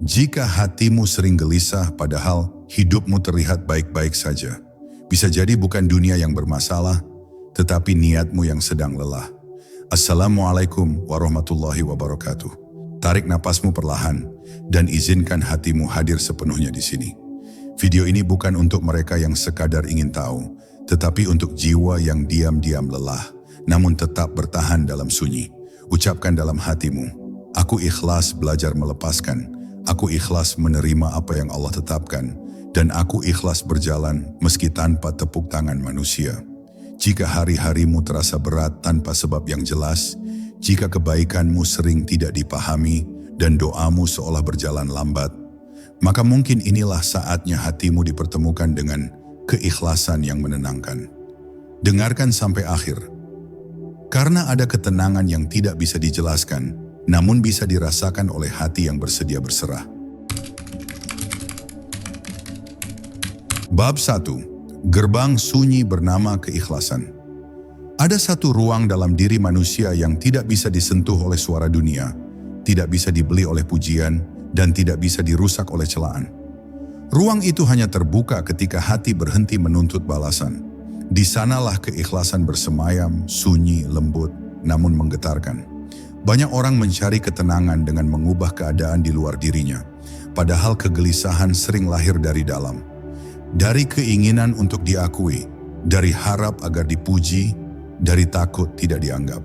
Jika hatimu sering gelisah padahal hidupmu terlihat baik-baik saja, bisa jadi bukan dunia yang bermasalah, tetapi niatmu yang sedang lelah. Assalamualaikum warahmatullahi wabarakatuh. Tarik napasmu perlahan dan izinkan hatimu hadir sepenuhnya di sini. Video ini bukan untuk mereka yang sekadar ingin tahu, tetapi untuk jiwa yang diam-diam lelah, namun tetap bertahan dalam sunyi. Ucapkan dalam hatimu, aku ikhlas belajar melepaskan, aku ikhlas menerima apa yang Allah tetapkan, dan aku ikhlas berjalan meski tanpa tepuk tangan manusia. Jika hari-harimu terasa berat tanpa sebab yang jelas, jika kebaikanmu sering tidak dipahami dan doamu seolah berjalan lambat, maka mungkin inilah saatnya hatimu dipertemukan dengan keikhlasan yang menenangkan. Dengarkan sampai akhir, karena ada ketenangan yang tidak bisa dijelaskan, namun bisa dirasakan oleh hati yang bersedia berserah. Bab 1. Gerbang sunyi bernama keikhlasan. Ada satu ruang dalam diri manusia yang tidak bisa disentuh oleh suara dunia, tidak bisa dibeli oleh pujian, dan tidak bisa dirusak oleh celaan. Ruang itu hanya terbuka ketika hati berhenti menuntut balasan. Di sanalah keikhlasan bersemayam, sunyi, lembut, namun menggetarkan. Banyak orang mencari ketenangan dengan mengubah keadaan di luar dirinya, padahal kegelisahan sering lahir dari dalam. Dari keinginan untuk diakui, dari harap agar dipuji, dari takut tidak dianggap.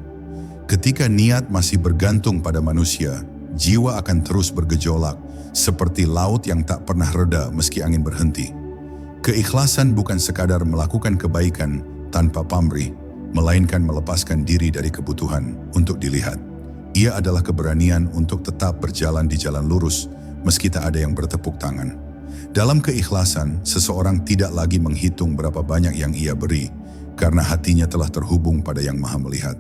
Ketika niat masih bergantung pada manusia, jiwa akan terus bergejolak, seperti laut yang tak pernah reda meski angin berhenti. Keikhlasan bukan sekadar melakukan kebaikan tanpa pamrih, melainkan melepaskan diri dari kebutuhan untuk dilihat. Ia adalah keberanian untuk tetap berjalan di jalan lurus meski tak ada yang bertepuk tangan. Dalam keikhlasan, seseorang tidak lagi menghitung berapa banyak yang ia beri, karena hatinya telah terhubung pada Yang Maha Melihat.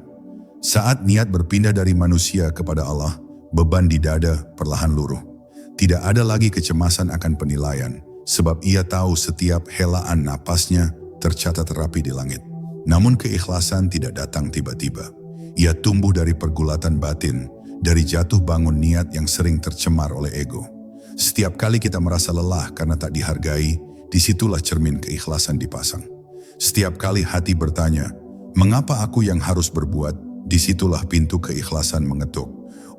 Saat niat berpindah dari manusia kepada Allah, beban di dada perlahan luruh. Tidak ada lagi kecemasan akan penilaian, sebab ia tahu setiap helaan napasnya tercatat rapi di langit. Namun keikhlasan tidak datang tiba-tiba. Ia tumbuh dari pergulatan batin, dari jatuh bangun niat yang sering tercemar oleh ego. Setiap kali kita merasa lelah karena tak dihargai, disitulah cermin keikhlasan dipasang. Setiap kali hati bertanya, mengapa aku yang harus berbuat? Disitulah pintu keikhlasan mengetuk.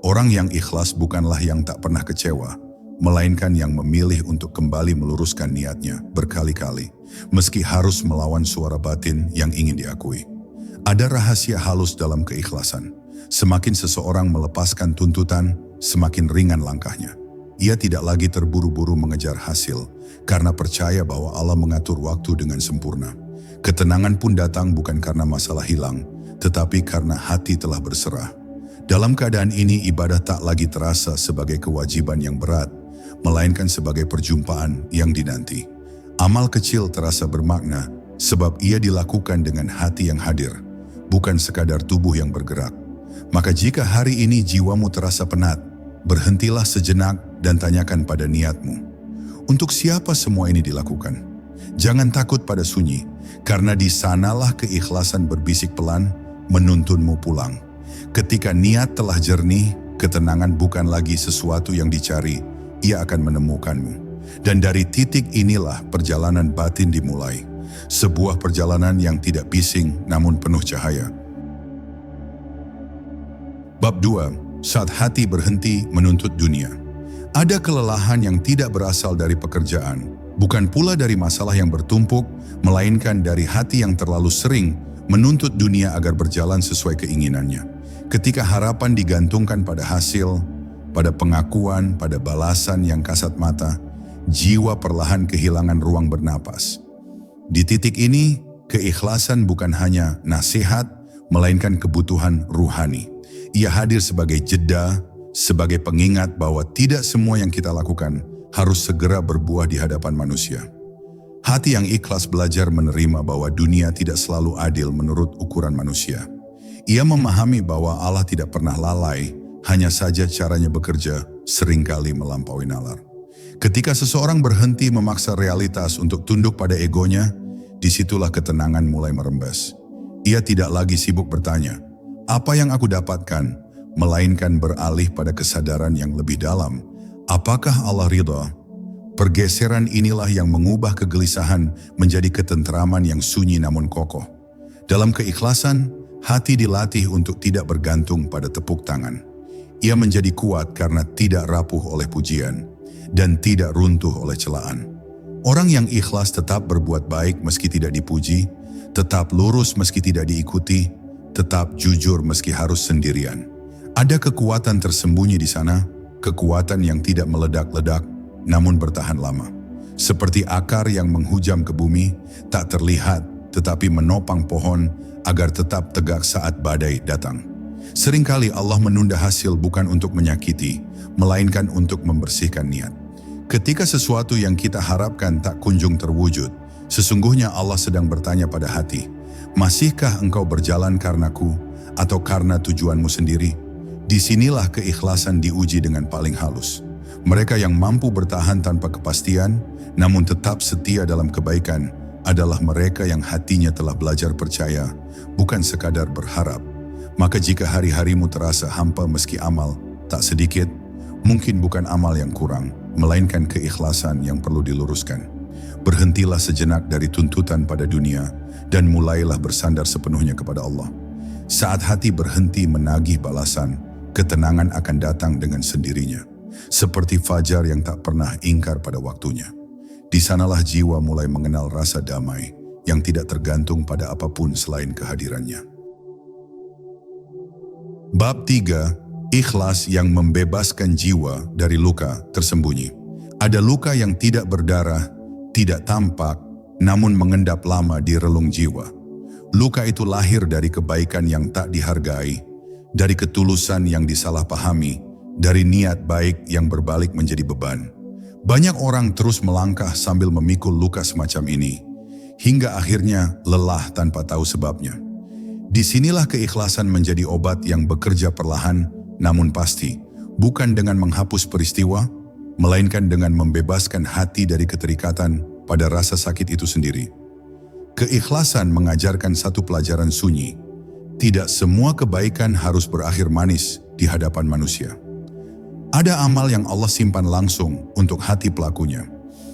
Orang yang ikhlas bukanlah yang tak pernah kecewa, melainkan yang memilih untuk kembali meluruskan niatnya berkali-kali, meski harus melawan suara batin yang ingin diakui. Ada rahasia halus dalam keikhlasan. Semakin seseorang melepaskan tuntutan, semakin ringan langkahnya. Ia tidak lagi terburu-buru mengejar hasil, karena percaya bahwa Allah mengatur waktu dengan sempurna. Ketenangan pun datang bukan karena masalah hilang, tetapi karena hati telah berserah. Dalam keadaan ini, ibadah tak lagi terasa sebagai kewajiban yang berat, melainkan sebagai perjumpaan yang dinanti. Amal kecil terasa bermakna, sebab ia dilakukan dengan hati yang hadir, bukan sekadar tubuh yang bergerak. Maka jika hari ini jiwamu terasa penat, berhentilah sejenak dan tanyakan pada niatmu. Untuk siapa semua ini dilakukan? Jangan takut pada sunyi, karena di sanalah keikhlasan berbisik pelan menuntunmu pulang. Ketika niat telah jernih, ketenangan bukan lagi sesuatu yang dicari, ia akan menemukanmu. Dan dari titik inilah perjalanan batin dimulai. Sebuah perjalanan yang tidak bising namun penuh cahaya. Bab 2. Saat hati berhenti menuntut dunia. Ada kelelahan yang tidak berasal dari pekerjaan, bukan pula dari masalah yang bertumpuk, melainkan dari hati yang terlalu sering menuntut dunia agar berjalan sesuai keinginannya. Ketika harapan digantungkan pada hasil, pada pengakuan, pada balasan yang kasat mata, jiwa perlahan kehilangan ruang bernapas. Di titik ini, keikhlasan bukan hanya nasihat, melainkan kebutuhan ruhani. Ia hadir sebagai jeda, sebagai pengingat bahwa tidak semua yang kita lakukan harus segera berbuah di hadapan manusia. Hati yang ikhlas belajar menerima bahwa dunia tidak selalu adil menurut ukuran manusia. Ia memahami bahwa Allah tidak pernah lalai, hanya saja caranya bekerja seringkali melampaui nalar. Ketika seseorang berhenti memaksa realitas untuk tunduk pada egonya, disitulah ketenangan mulai merembes. Ia tidak lagi sibuk bertanya, apa yang aku dapatkan? Melainkan beralih pada kesadaran yang lebih dalam. Apakah Allah ridha? Pergeseran inilah yang mengubah kegelisahan menjadi ketentraman yang sunyi namun kokoh. Dalam keikhlasan, hati dilatih untuk tidak bergantung pada tepuk tangan. Ia menjadi kuat karena tidak rapuh oleh pujian dan tidak runtuh oleh celaan. Orang yang ikhlas tetap berbuat baik meski tidak dipuji, tetap lurus meski tidak diikuti, tetap jujur meski harus sendirian. Ada kekuatan tersembunyi di sana, kekuatan yang tidak meledak-ledak namun bertahan lama. Seperti akar yang menghujam ke bumi, tak terlihat tetapi menopang pohon agar tetap tegak saat badai datang. Seringkali Allah menunda hasil bukan untuk menyakiti, melainkan untuk membersihkan niat. Ketika sesuatu yang kita harapkan tak kunjung terwujud, sesungguhnya Allah sedang bertanya pada hati, masihkah engkau berjalan karenaku atau karena tujuanmu sendiri? Disinilah keikhlasan diuji dengan paling halus. Mereka yang mampu bertahan tanpa kepastian, namun tetap setia dalam kebaikan, adalah mereka yang hatinya telah belajar percaya, bukan sekadar berharap. Maka jika hari-harimu terasa hampa meski amal tak sedikit, mungkin bukan amal yang kurang, melainkan keikhlasan yang perlu diluruskan. Berhentilah sejenak dari tuntutan pada dunia dan mulailah bersandar sepenuhnya kepada Allah. Saat hati berhenti menagih balasan, ketenangan akan datang dengan sendirinya. Seperti fajar yang tak pernah ingkar pada waktunya. Di sanalah jiwa mulai mengenal rasa damai yang tidak tergantung pada apapun selain kehadirannya. Bab 3. Ikhlas yang membebaskan jiwa dari luka tersembunyi. Ada luka yang tidak berdarah, tidak tampak, namun mengendap lama di relung jiwa. Luka itu lahir dari kebaikan yang tak dihargai, dari ketulusan yang disalahpahami, dari niat baik yang berbalik menjadi beban. Banyak orang terus melangkah sambil memikul luka semacam ini, hingga akhirnya lelah tanpa tahu sebabnya. Disinilah keikhlasan menjadi obat yang bekerja perlahan namun pasti, bukan dengan menghapus peristiwa, melainkan dengan membebaskan hati dari keterikatan pada rasa sakit itu sendiri. Keikhlasan mengajarkan satu pelajaran sunyi. Tidak semua kebaikan harus berakhir manis di hadapan manusia. Ada amal yang Allah simpan langsung untuk hati pelakunya,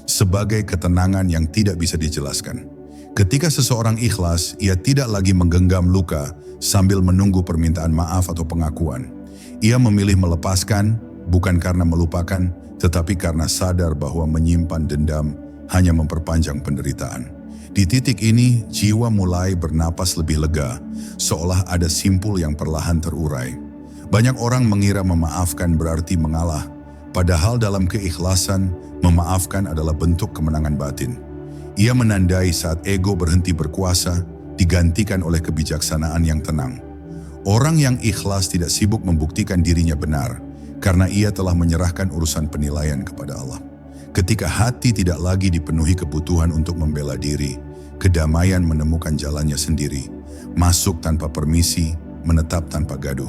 sebagai ketenangan yang tidak bisa dijelaskan. Ketika seseorang ikhlas, ia tidak lagi menggenggam luka sambil menunggu permintaan maaf atau pengakuan. Ia memilih melepaskan, bukan karena melupakan, tetapi karena sadar bahwa menyimpan dendam hanya memperpanjang penderitaan. Di titik ini, jiwa mulai bernapas lebih lega, seolah ada simpul yang perlahan terurai. Banyak orang mengira memaafkan berarti mengalah, padahal dalam keikhlasan, memaafkan adalah bentuk kemenangan batin. Ia menandai saat ego berhenti berkuasa, digantikan oleh kebijaksanaan yang tenang. Orang yang ikhlas tidak sibuk membuktikan dirinya benar, karena ia telah menyerahkan urusan penilaian kepada Allah. Ketika hati tidak lagi dipenuhi kebutuhan untuk membela diri, kedamaian menemukan jalannya sendiri, masuk tanpa permisi, menetap tanpa gaduh.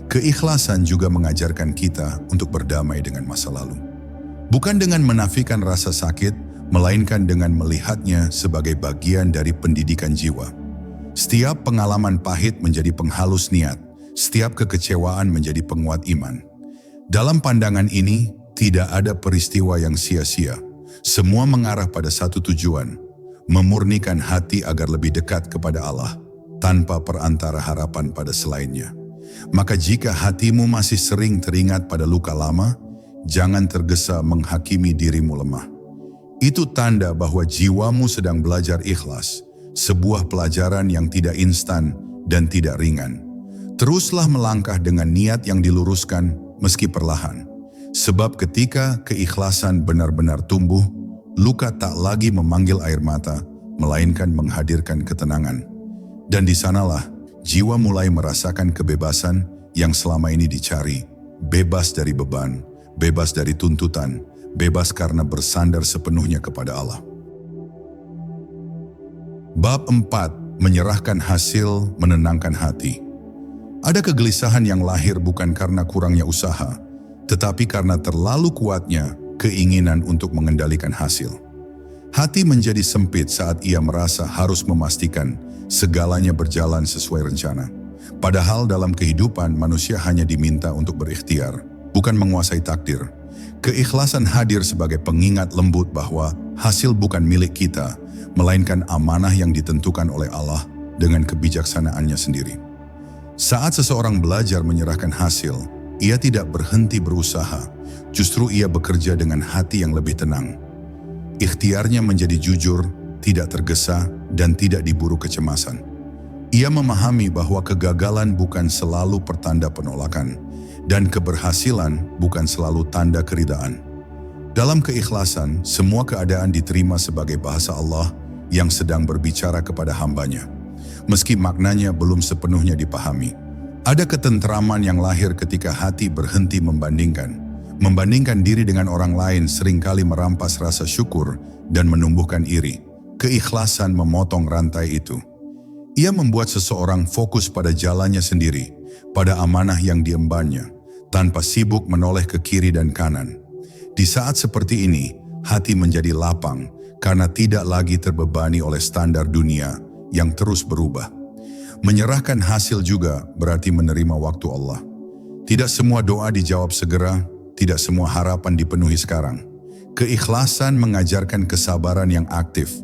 Keikhlasan juga mengajarkan kita untuk berdamai dengan masa lalu. Bukan dengan menafikan rasa sakit, melainkan dengan melihatnya sebagai bagian dari pendidikan jiwa. Setiap pengalaman pahit menjadi penghalus niat, setiap kekecewaan menjadi penguat iman. Dalam pandangan ini, tidak ada peristiwa yang sia-sia. Semua mengarah pada satu tujuan, memurnikan hati agar lebih dekat kepada Allah, tanpa perantara harapan pada selainnya. Maka jika hatimu masih sering teringat pada luka lama, jangan tergesa menghakimi dirimu lemah. Itu tanda bahwa jiwamu sedang belajar ikhlas, sebuah pelajaran yang tidak instan dan tidak ringan. Teruslah melangkah dengan niat yang diluruskan meski perlahan. Sebab ketika keikhlasan benar-benar tumbuh, luka tak lagi memanggil air mata, melainkan menghadirkan ketenangan. Dan di sanalah jiwa mulai merasakan kebebasan yang selama ini dicari, bebas dari beban, bebas dari tuntutan, bebas karena bersandar sepenuhnya kepada Allah. Bab 4. Menyerahkan hasil menenangkan hati. Ada kegelisahan yang lahir bukan karena kurangnya usaha, tetapi karena terlalu kuatnya keinginan untuk mengendalikan hasil. Hati menjadi sempit saat ia merasa harus memastikan segalanya berjalan sesuai rencana. Padahal dalam kehidupan manusia hanya diminta untuk berikhtiar, bukan menguasai takdir. Keikhlasan hadir sebagai pengingat lembut bahwa hasil bukan milik kita, melainkan amanah yang ditentukan oleh Allah dengan kebijaksanaannya sendiri. Saat seseorang belajar menyerahkan hasil, ia tidak berhenti berusaha, justru ia bekerja dengan hati yang lebih tenang. Ikhtiarnya menjadi jujur, tidak tergesa, dan tidak diburu kecemasan. Ia memahami bahwa kegagalan bukan selalu pertanda penolakan, dan keberhasilan bukan selalu tanda keridaan. Dalam keikhlasan, semua keadaan diterima sebagai bahasa Allah yang sedang berbicara kepada hambanya. Meski maknanya belum sepenuhnya dipahami, ada ketentraman yang lahir ketika hati berhenti membandingkan. Membandingkan diri dengan orang lain seringkali merampas rasa syukur dan menumbuhkan iri. Keikhlasan memotong rantai itu. Ia membuat seseorang fokus pada jalannya sendiri, pada amanah yang diembannya, tanpa sibuk menoleh ke kiri dan kanan. Di saat seperti ini, hati menjadi lapang karena tidak lagi terbebani oleh standar dunia yang terus berubah. Menyerahkan hasil juga berarti menerima waktu Allah. Tidak semua doa dijawab segera, tidak semua harapan dipenuhi sekarang. Keikhlasan mengajarkan kesabaran yang aktif,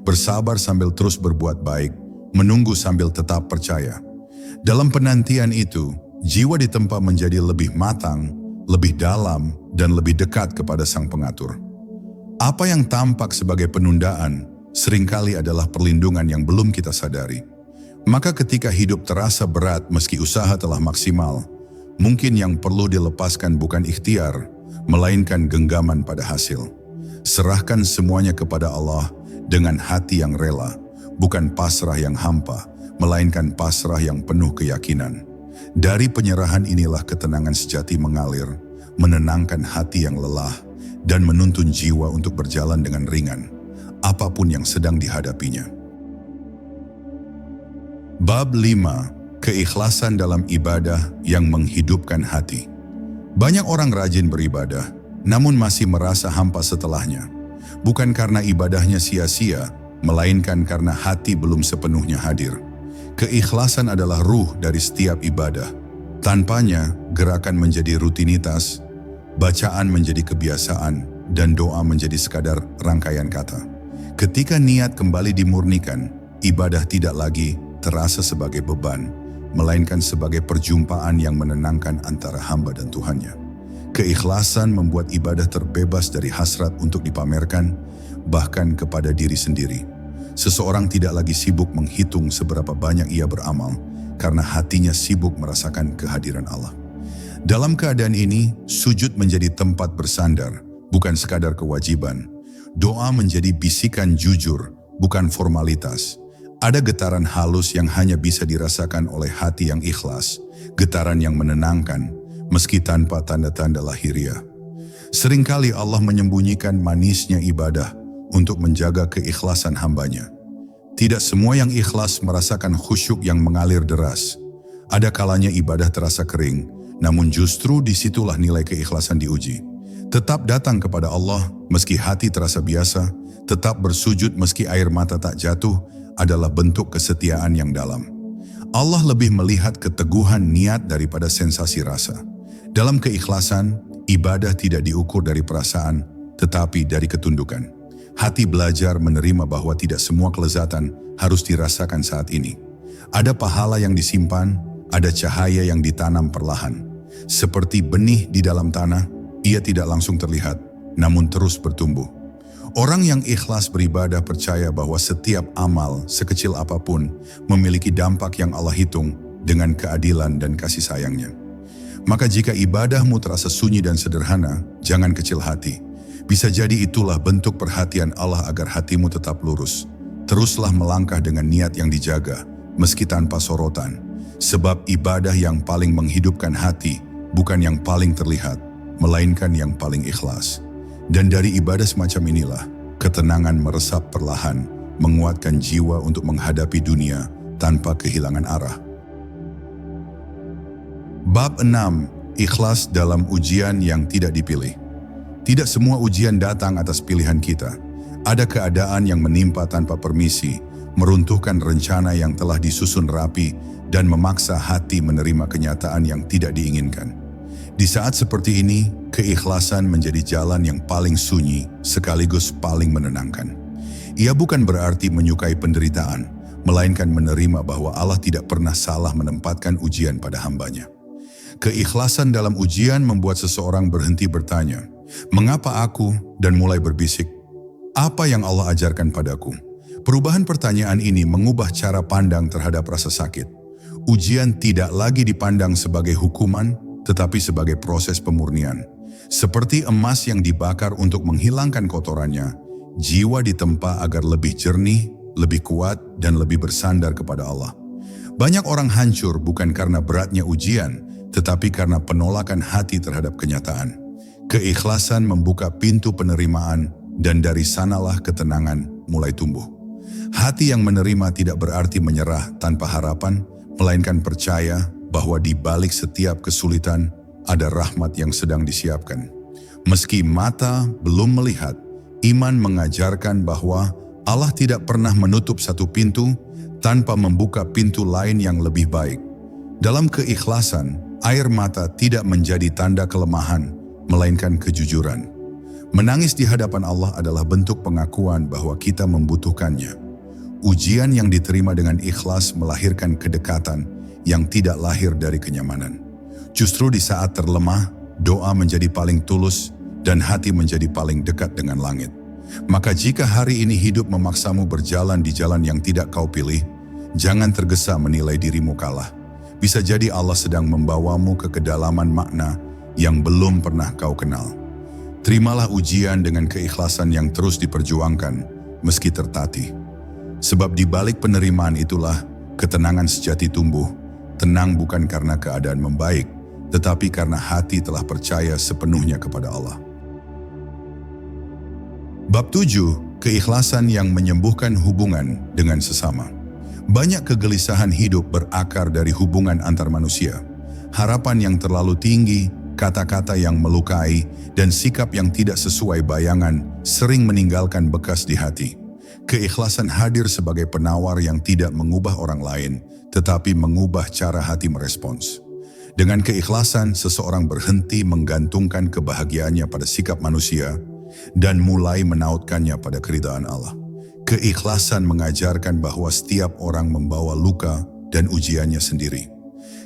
bersabar sambil terus berbuat baik, menunggu sambil tetap percaya. Dalam penantian itu, jiwa ditempa menjadi lebih matang, lebih dalam, dan lebih dekat kepada Sang Pengatur. Apa yang tampak sebagai penundaan, seringkali adalah perlindungan yang belum kita sadari. Maka ketika hidup terasa berat meski usaha telah maksimal, mungkin yang perlu dilepaskan bukan ikhtiar, melainkan genggaman pada hasil. Serahkan semuanya kepada Allah dengan hati yang rela, bukan pasrah yang hampa, melainkan pasrah yang penuh keyakinan. Dari penyerahan inilah ketenangan sejati mengalir, menenangkan hati yang lelah, dan menuntun jiwa untuk berjalan dengan ringan, apapun yang sedang dihadapinya. Bab 5. Keikhlasan dalam ibadah yang menghidupkan hati. Banyak orang rajin beribadah, namun masih merasa hampa setelahnya. Bukan karena ibadahnya sia-sia, melainkan karena hati belum sepenuhnya hadir. Keikhlasan adalah ruh dari setiap ibadah. Tanpanya, gerakan menjadi rutinitas, bacaan menjadi kebiasaan, dan doa menjadi sekadar rangkaian kata. Ketika niat kembali dimurnikan, ibadah tidak lagi terasa sebagai beban, melainkan sebagai perjumpaan yang menenangkan antara hamba dan Tuhannya. Keikhlasan membuat ibadah terbebas dari hasrat untuk dipamerkan, bahkan kepada diri sendiri. Seseorang tidak lagi sibuk menghitung seberapa banyak ia beramal, karena hatinya sibuk merasakan kehadiran Allah. Dalam keadaan ini, sujud menjadi tempat bersandar, bukan sekadar kewajiban. Doa menjadi bisikan jujur, bukan formalitas. Ada getaran halus yang hanya bisa dirasakan oleh hati yang ikhlas, getaran yang menenangkan, meski tanpa tanda-tanda lahiriah. Seringkali Allah menyembunyikan manisnya ibadah untuk menjaga keikhlasan hambanya. Tidak semua yang ikhlas merasakan khusyuk yang mengalir deras. Ada kalanya ibadah terasa kering, namun justru disitulah nilai keikhlasan diuji. Tetap datang kepada Allah meski hati terasa biasa, tetap bersujud meski air mata tak jatuh, adalah bentuk kesetiaan yang dalam. Allah lebih melihat keteguhan niat daripada sensasi rasa. Dalam keikhlasan, ibadah tidak diukur dari perasaan, tetapi dari ketundukan. Hati belajar menerima bahwa tidak semua kelezatan harus dirasakan saat ini. Ada pahala yang disimpan, ada cahaya yang ditanam perlahan. Seperti benih di dalam tanah, ia tidak langsung terlihat, namun terus bertumbuh. Orang yang ikhlas beribadah percaya bahwa setiap amal, sekecil apapun, memiliki dampak yang Allah hitung dengan keadilan dan kasih sayangnya. Maka jika ibadahmu terasa sunyi dan sederhana, jangan kecil hati. Bisa jadi itulah bentuk perhatian Allah agar hatimu tetap lurus. Teruslah melangkah dengan niat yang dijaga, meski tanpa sorotan. Sebab ibadah yang paling menghidupkan hati, bukan yang paling terlihat, melainkan yang paling ikhlas. Dan dari ibadah semacam inilah, ketenangan meresap perlahan, menguatkan jiwa untuk menghadapi dunia tanpa kehilangan arah. Bab 6. Ikhlas dalam ujian yang tidak dipilih. Tidak semua ujian datang atas pilihan kita. Ada keadaan yang menimpa tanpa permisi, meruntuhkan rencana yang telah disusun rapi, dan memaksa hati menerima kenyataan yang tidak diinginkan. Di saat seperti ini, keikhlasan menjadi jalan yang paling sunyi sekaligus paling menenangkan. Ia bukan berarti menyukai penderitaan, melainkan menerima bahwa Allah tidak pernah salah menempatkan ujian pada hambanya. Keikhlasan dalam ujian membuat seseorang berhenti bertanya, "Mengapa aku?" dan mulai berbisik, "Apa yang Allah ajarkan padaku?" Perubahan pertanyaan ini mengubah cara pandang terhadap rasa sakit. Ujian tidak lagi dipandang sebagai hukuman, tetapi sebagai proses pemurnian. Seperti emas yang dibakar untuk menghilangkan kotorannya, jiwa ditempa agar lebih jernih, lebih kuat, dan lebih bersandar kepada Allah. Banyak orang hancur bukan karena beratnya ujian, tetapi karena penolakan hati terhadap kenyataan. Keikhlasan membuka pintu penerimaan, dan dari sanalah ketenangan mulai tumbuh. Hati yang menerima tidak berarti menyerah tanpa harapan, melainkan percaya bahwa di balik setiap kesulitan ada rahmat yang sedang disiapkan. Meski mata belum melihat, iman mengajarkan bahwa Allah tidak pernah menutup satu pintu tanpa membuka pintu lain yang lebih baik. Dalam keikhlasan, air mata tidak menjadi tanda kelemahan, melainkan kejujuran. Menangis di hadapan Allah adalah bentuk pengakuan bahwa kita membutuhkannya. Ujian yang diterima dengan ikhlas melahirkan kedekatan yang tidak lahir dari kenyamanan. Justru di saat terlemah, doa menjadi paling tulus dan hati menjadi paling dekat dengan langit. Maka jika hari ini hidup memaksamu berjalan di jalan yang tidak kau pilih, jangan tergesa menilai dirimu kalah. Bisa jadi Allah sedang membawamu ke kedalaman makna yang belum pernah kau kenal. Terimalah ujian dengan keikhlasan yang terus diperjuangkan, meski tertatih. Sebab di balik penerimaan itulah ketenangan sejati tumbuh. Tenang bukan karena keadaan membaik, tetapi karena hati telah percaya sepenuhnya kepada Allah. Bab 7, keikhlasan yang menyembuhkan hubungan dengan sesama. Banyak kegelisahan hidup berakar dari hubungan antar manusia. Harapan yang terlalu tinggi, kata-kata yang melukai, dan sikap yang tidak sesuai bayangan sering meninggalkan bekas di hati. Keikhlasan hadir sebagai penawar yang tidak mengubah orang lain, tetapi mengubah cara hati merespons. Dengan keikhlasan, seseorang berhenti menggantungkan kebahagiaannya pada sikap manusia dan mulai menautkannya pada keridhaan Allah. Keikhlasan mengajarkan bahwa setiap orang membawa luka dan ujiannya sendiri.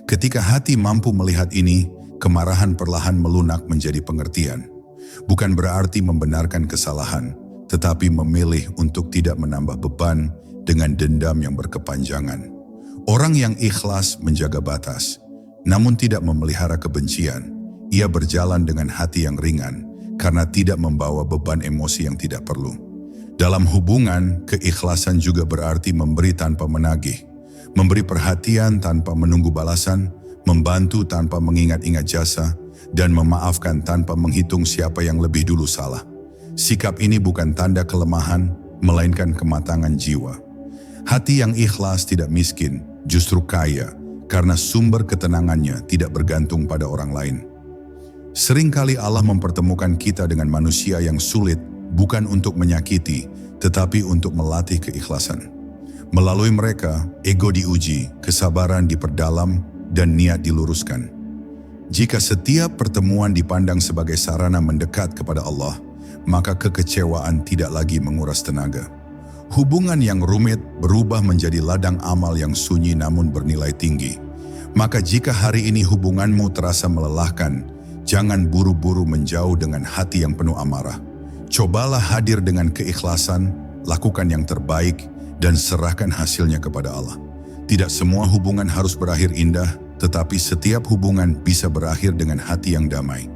Ketika hati mampu melihat ini, kemarahan perlahan melunak menjadi pengertian. Bukan berarti membenarkan kesalahan, tetapi memilih untuk tidak menambah beban dengan dendam yang berkepanjangan. Orang yang ikhlas menjaga batas, namun tidak memelihara kebencian. Ia berjalan dengan hati yang ringan, karena tidak membawa beban emosi yang tidak perlu. Dalam hubungan, keikhlasan juga berarti memberi tanpa menagih, memberi perhatian tanpa menunggu balasan, membantu tanpa mengingat-ingat jasa, dan memaafkan tanpa menghitung siapa yang lebih dulu salah. Sikap ini bukan tanda kelemahan, melainkan kematangan jiwa. Hati yang ikhlas tidak miskin, justru kaya, karena sumber ketenangannya tidak bergantung pada orang lain. Seringkali Allah mempertemukan kita dengan manusia yang sulit, bukan untuk menyakiti, tetapi untuk melatih keikhlasan. Melalui mereka, ego diuji, kesabaran diperdalam, dan niat diluruskan. Jika setiap pertemuan dipandang sebagai sarana mendekat kepada Allah, maka kekecewaan tidak lagi menguras tenaga. Hubungan yang rumit berubah menjadi ladang amal yang sunyi namun bernilai tinggi. Maka jika hari ini hubunganmu terasa melelahkan, jangan buru-buru menjauh dengan hati yang penuh amarah. Cobalah hadir dengan keikhlasan, lakukan yang terbaik, dan serahkan hasilnya kepada Allah. Tidak semua hubungan harus berakhir indah, tetapi setiap hubungan bisa berakhir dengan hati yang damai.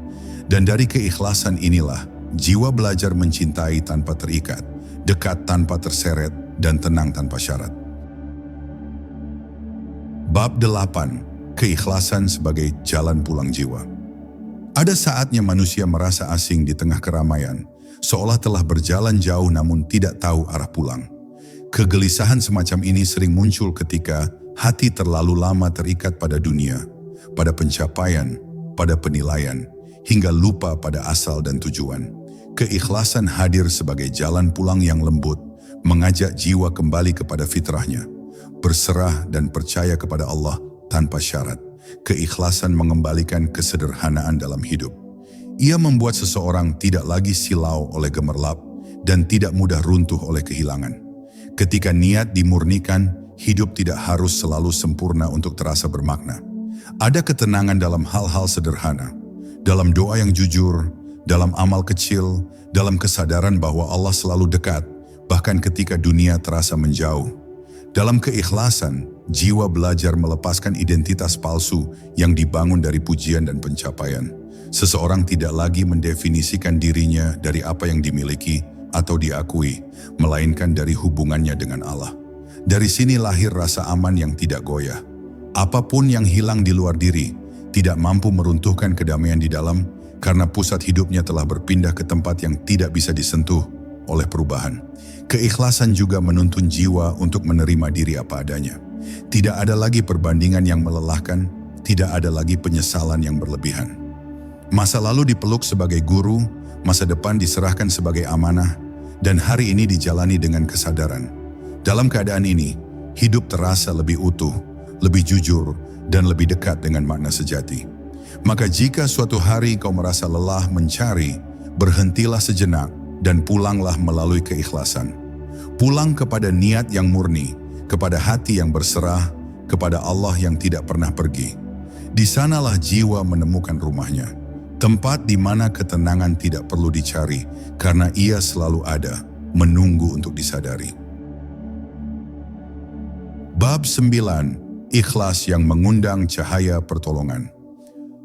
Dan dari keikhlasan inilah, jiwa belajar mencintai tanpa terikat, dekat tanpa terseret, dan tenang tanpa syarat. Bab 8, keikhlasan sebagai jalan pulang jiwa. Ada saatnya manusia merasa asing di tengah keramaian, seolah telah berjalan jauh namun tidak tahu arah pulang. Kegelisahan semacam ini sering muncul ketika hati terlalu lama terikat pada dunia, pada pencapaian, pada penilaian, hingga lupa pada asal dan tujuan. Keikhlasan hadir sebagai jalan pulang yang lembut, mengajak jiwa kembali kepada fitrahnya, berserah dan percaya kepada Allah tanpa syarat. Keikhlasan mengembalikan kesederhanaan dalam hidup. Ia membuat seseorang tidak lagi silau oleh gemerlap dan tidak mudah runtuh oleh kehilangan. Ketika niat dimurnikan, hidup tidak harus selalu sempurna untuk terasa bermakna. Ada ketenangan dalam hal-hal sederhana, dalam doa yang jujur, dalam amal kecil, dalam kesadaran bahwa Allah selalu dekat, bahkan ketika dunia terasa menjauh. Dalam keikhlasan, jiwa belajar melepaskan identitas palsu yang dibangun dari pujian dan pencapaian. Seseorang tidak lagi mendefinisikan dirinya dari apa yang dimiliki atau diakui, melainkan dari hubungannya dengan Allah. Dari sini lahir rasa aman yang tidak goyah. Apapun yang hilang di luar diri, tidak mampu meruntuhkan kedamaian di dalam, karena pusat hidupnya telah berpindah ke tempat yang tidak bisa disentuh oleh perubahan. Keikhlasan juga menuntun jiwa untuk menerima diri apa adanya. Tidak ada lagi perbandingan yang melelahkan, tidak ada lagi penyesalan yang berlebihan. Masa lalu dipeluk sebagai guru, masa depan diserahkan sebagai amanah, dan hari ini dijalani dengan kesadaran. Dalam keadaan ini, hidup terasa lebih utuh, lebih jujur, dan lebih dekat dengan makna sejati. Maka jika suatu hari kau merasa lelah mencari, berhentilah sejenak dan pulanglah melalui keikhlasan. Pulang kepada niat yang murni, kepada hati yang berserah, kepada Allah yang tidak pernah pergi. Di sanalah jiwa menemukan rumahnya. Tempat di mana ketenangan tidak perlu dicari, karena ia selalu ada, menunggu untuk disadari. Bab 9. Ikhlas yang mengundang cahaya pertolongan.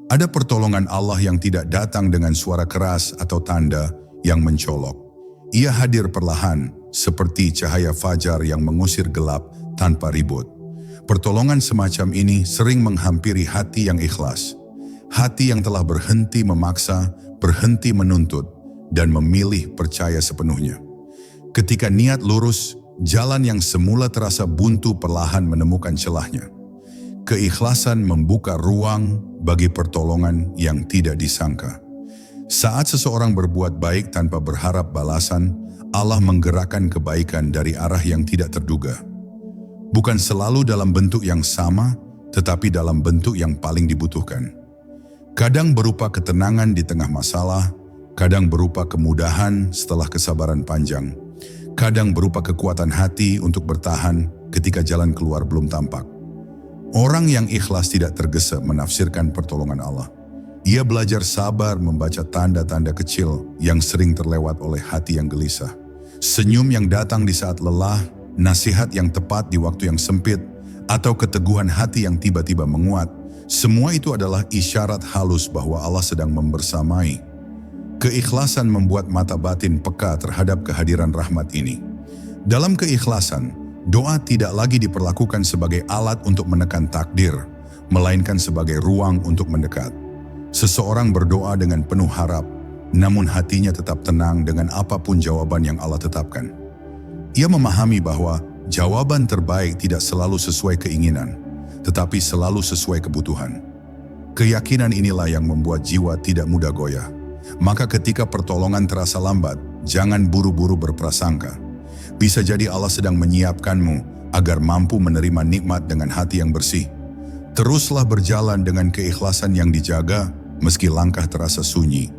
Ada pertolongan Allah yang tidak datang dengan suara keras atau tanda yang mencolok. Ia hadir perlahan, seperti cahaya fajar yang mengusir gelap tanpa ribut. Pertolongan semacam ini sering menghampiri hati yang ikhlas. Hati yang telah berhenti memaksa, berhenti menuntut, dan memilih percaya sepenuhnya. Ketika niat lurus, jalan yang semula terasa buntu perlahan menemukan celahnya. Keikhlasan membuka ruang bagi pertolongan yang tidak disangka. Saat seseorang berbuat baik tanpa berharap balasan, Allah menggerakkan kebaikan dari arah yang tidak terduga. Bukan selalu dalam bentuk yang sama, tetapi dalam bentuk yang paling dibutuhkan. Kadang berupa ketenangan di tengah masalah, kadang berupa kemudahan setelah kesabaran panjang, kadang berupa kekuatan hati untuk bertahan ketika jalan keluar belum tampak. Orang yang ikhlas tidak tergesa menafsirkan pertolongan Allah. Ia belajar sabar membaca tanda-tanda kecil yang sering terlewat oleh hati yang gelisah. Senyum yang datang di saat lelah, nasihat yang tepat di waktu yang sempit, atau keteguhan hati yang tiba-tiba menguat. Semua itu adalah isyarat halus bahwa Allah sedang membersamai. Keikhlasan membuat mata batin peka terhadap kehadiran rahmat ini. Dalam keikhlasan, doa tidak lagi diperlakukan sebagai alat untuk menekan takdir, melainkan sebagai ruang untuk mendekat. Seseorang berdoa dengan penuh harap, namun hatinya tetap tenang dengan apapun jawaban yang Allah tetapkan. Ia memahami bahwa jawaban terbaik tidak selalu sesuai keinginan, tetapi selalu sesuai kebutuhan. Keyakinan inilah yang membuat jiwa tidak mudah goyah. Maka ketika pertolongan terasa lambat, jangan buru-buru berprasangka. Bisa jadi Allah sedang menyiapkanmu agar mampu menerima nikmat dengan hati yang bersih. Teruslah berjalan dengan keikhlasan yang dijaga, meski langkah terasa sunyi.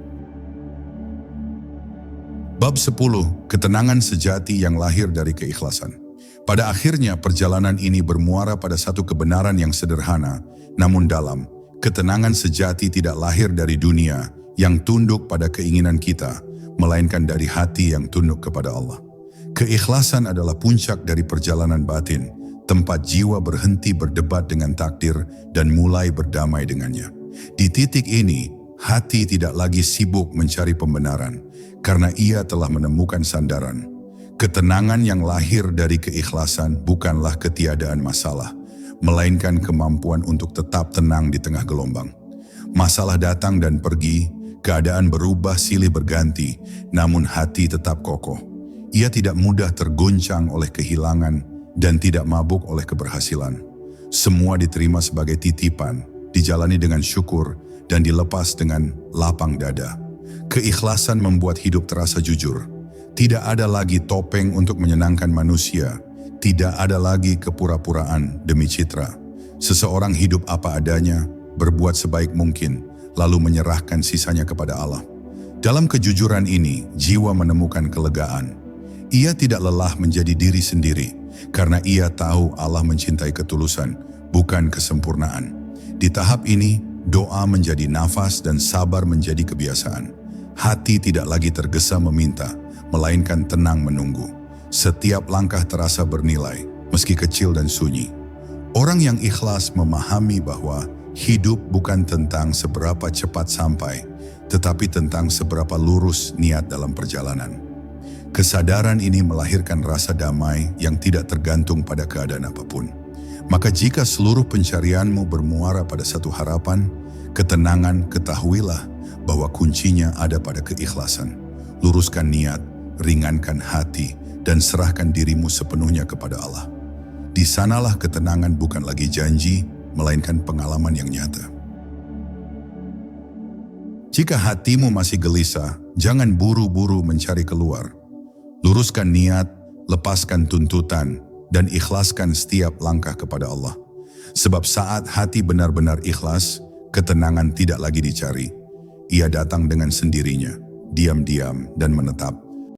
Bab 10. Ketenangan sejati yang lahir dari keikhlasan. Pada akhirnya perjalanan ini bermuara pada satu kebenaran yang sederhana, namun dalam. Ketenangan sejati tidak lahir dari dunia yang tunduk pada keinginan kita, melainkan dari hati yang tunduk kepada Allah. Keikhlasan adalah puncak dari perjalanan batin, tempat jiwa berhenti berdebat dengan takdir dan mulai berdamai dengannya. Di titik ini, hati tidak lagi sibuk mencari pembenaran, karena ia telah menemukan sandaran. Ketenangan yang lahir dari keikhlasan bukanlah ketiadaan masalah, melainkan kemampuan untuk tetap tenang di tengah gelombang. Masalah datang dan pergi, keadaan berubah silih berganti, namun hati tetap kokoh. Ia tidak mudah tergoncang oleh kehilangan dan tidak mabuk oleh keberhasilan. Semua diterima sebagai titipan, dijalani dengan syukur, dan dilepas dengan lapang dada. Keikhlasan membuat hidup terasa jujur. Tidak ada lagi topeng untuk menyenangkan manusia. Tidak ada lagi kepura-puraan demi citra. Seseorang hidup apa adanya, berbuat sebaik mungkin, lalu menyerahkan sisanya kepada Allah. Dalam kejujuran ini, jiwa menemukan kelegaan. Ia tidak lelah menjadi diri sendiri, karena ia tahu Allah mencintai ketulusan, bukan kesempurnaan. Di tahap ini, doa menjadi nafas dan sabar menjadi kebiasaan. Hati tidak lagi tergesa meminta, melainkan tenang menunggu. Setiap langkah terasa bernilai, meski kecil dan sunyi. Orang yang ikhlas memahami bahwa hidup bukan tentang seberapa cepat sampai, tetapi tentang seberapa lurus niat dalam perjalanan. Kesadaran ini melahirkan rasa damai yang tidak tergantung pada keadaan apapun. Maka jika seluruh pencarianmu bermuara pada satu harapan, ketenangan, ketahuilah bahwa kuncinya ada pada keikhlasan. Luruskan niat, ringankan hati, dan serahkan dirimu sepenuhnya kepada Allah. Di sanalah ketenangan bukan lagi janji, melainkan pengalaman yang nyata. Jika hatimu masih gelisah, jangan buru-buru mencari keluar. Luruskan niat, lepaskan tuntutan, dan ikhlaskan setiap langkah kepada Allah. Sebab saat hati benar-benar ikhlas, ketenangan tidak lagi dicari. Ia datang dengan sendirinya, diam-diam dan menetap.